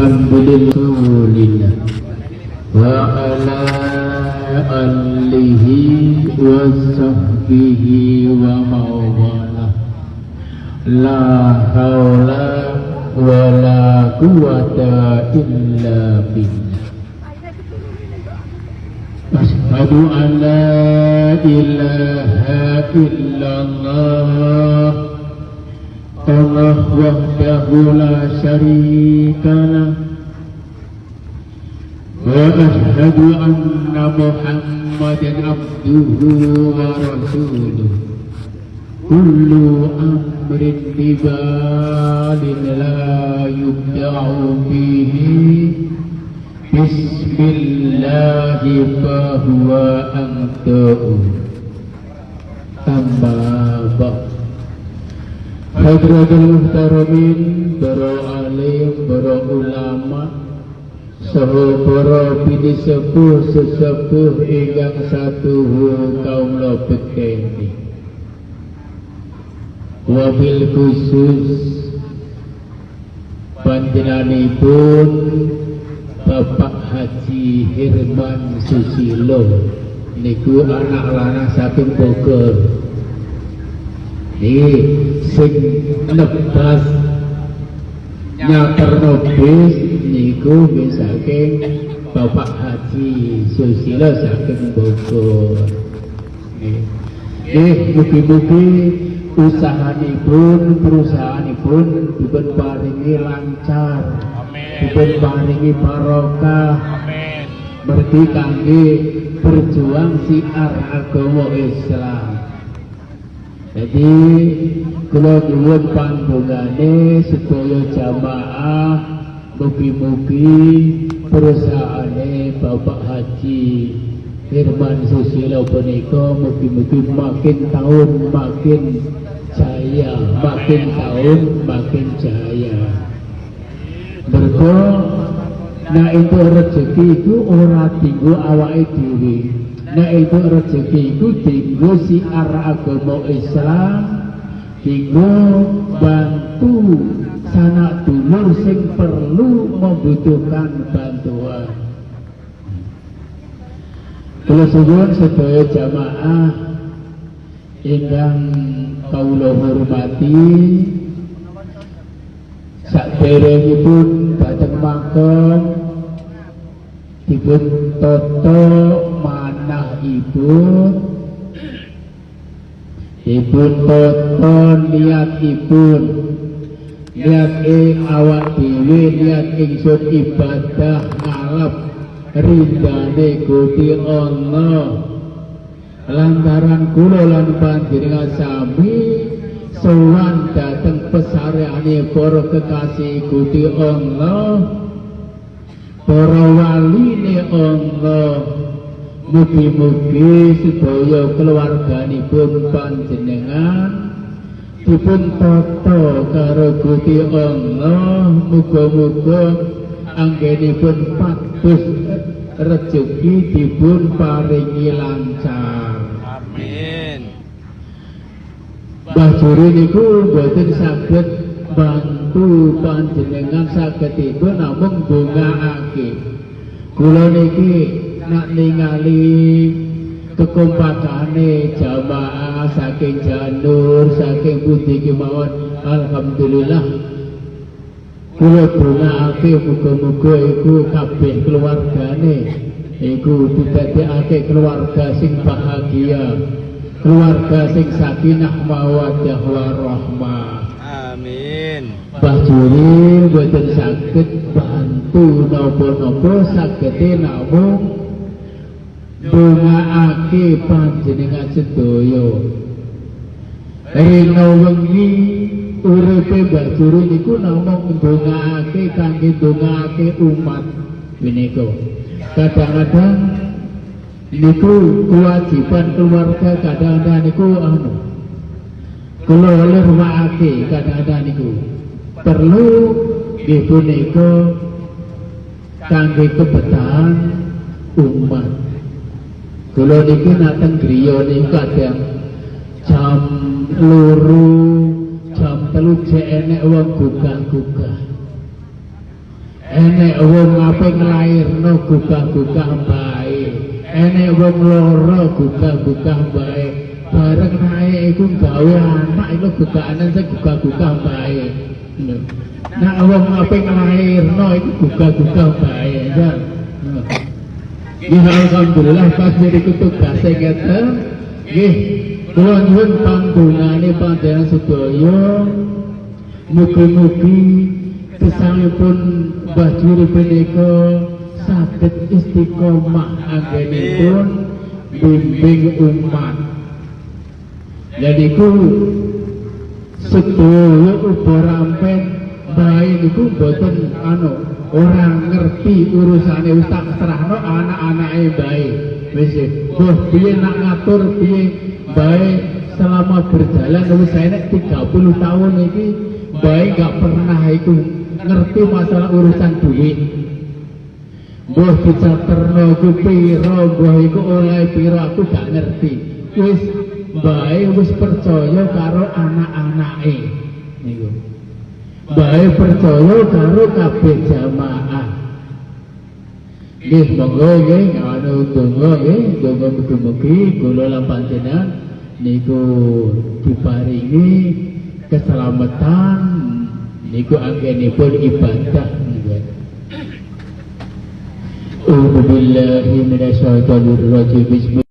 Alhamdulillah wa ala alihi wa sahbihi wa mawala la hawla wa la quwata illa billah. Asyhadu an la ilaha illallah Allah wahdahu la syarika lah wa asyhadu anna Muhammadan abduhu wa rasuluh. Kullu amrin bibalin la yubda'u fihi bismillahi fahuwa amta'u. Amma ba'd. Hadratul muhtaramin, para alim, para ulama, saha para bini sepuh ingkang satuhu kaula bekti. Wabil khusus panjenenganipun Bapak Haji Herman Susilo niku anak lanang saking Bogor. Niki sing nebas nyaterno bis niku saking Bapak Haji Susilo saking Bogor. Mugi-mugi perusahaanipun dipun paringi lancar, dipun paringi barokah, mergi kangge berjuang siar agama Islam. Jadi kula nyuwun panggungane sedaya jamaah, mugi-mugi perusahaane Bapak Haji Herman Susilo punika mugi-mugi makin tahun makin jaya, makin tahun makin jaya. Mergo nek itu rezeki itu ora tinggu awake dhewe. Nek itu rezeki itu tinggu siar agama Islam, tinggu bantu sanak dulur sing perlu membutuhkan bantuan. Kula suwun sedaya jamaah ingkang kawula hormati, saderengipun dhateng mangken dipun tata manahipun, dipun tata niatipun, niat awak dhewe, niat ingsun ibadah ngalap ridane Gusti Allah. Lantaran kula lan panjenengan sami sowan dhateng pesareane para kekasih Gusti Allah, para waline Allah. Mugi-mugi sedaya keluarganipun panjenengan dipun tata karo Gusti Allah. Muga-muga anggenipun pados rezeki dipun paringi lancar. Amin. Mbah Juri niku boten saged bantu panjenengan sagedipun namung ndongaake. Kula niki nak ningali kekompakane jamaah saking Janur, saking pundi kemawon, alhamdulillah kula dongaake muga-muga iku kabeh keluargane iku didadekake keluarga sing bahagia, keluarga sing sakinah mawaddah warahmah. Amin. Mbah Juri boten saged bantu napa-napa, sagede namung dongaake panjenengan sedaya. Rina wengi uripe Mbah Juri niku namung ndongaake kangge ndongaake umat menika. Kadang-kadang niku kewajiban keluarga, kadang-kadang niku kula oleh waake, kadang-kadang niku perlu nggih punika kangge kebetaan umat. Kula niki nateng griya niku kadang jam 2 jam 3 jek enek wong gugah-gugah. enek wong ape nglairno gugah-gugah bae, enek wong loro gugah-gugah bae, bareng nae iku gawe anak iku gugahanan sing gugah-gugah bae. Nah wong ape nglairno iku gugah-gugah bae ya. Ya alhamdulillah pas niku tugase ngeten nggih kula nyuwun panggunane panjenengan sedaya mugi-mugi kesanipun bajuri punika saged istiqomah anggenipun bimbing umat. Jadi ku sedaya uga rampen bae niku boten orang ngerti urusane wis tak serahno anak-anake bae. Wis boh piye nak ngatur piye bae selama berjalan wis enek 30 tahun iki bae gak pernah iku ngerti masalah urusan duit. Boh dicaterno ku piro, boh iku oleh piro aku gak ngerti. Wis bae wis percaya karo anak-anake niku. Bae percaya karo kabeh jamaah. Nggih monggo nggih anu donga nggih, donga mugi-mugi kula lan panjenengan niku diparingi keselamatan niku anggenipun ibadah nggih. A'udzu billahi minasyaitonir rajim.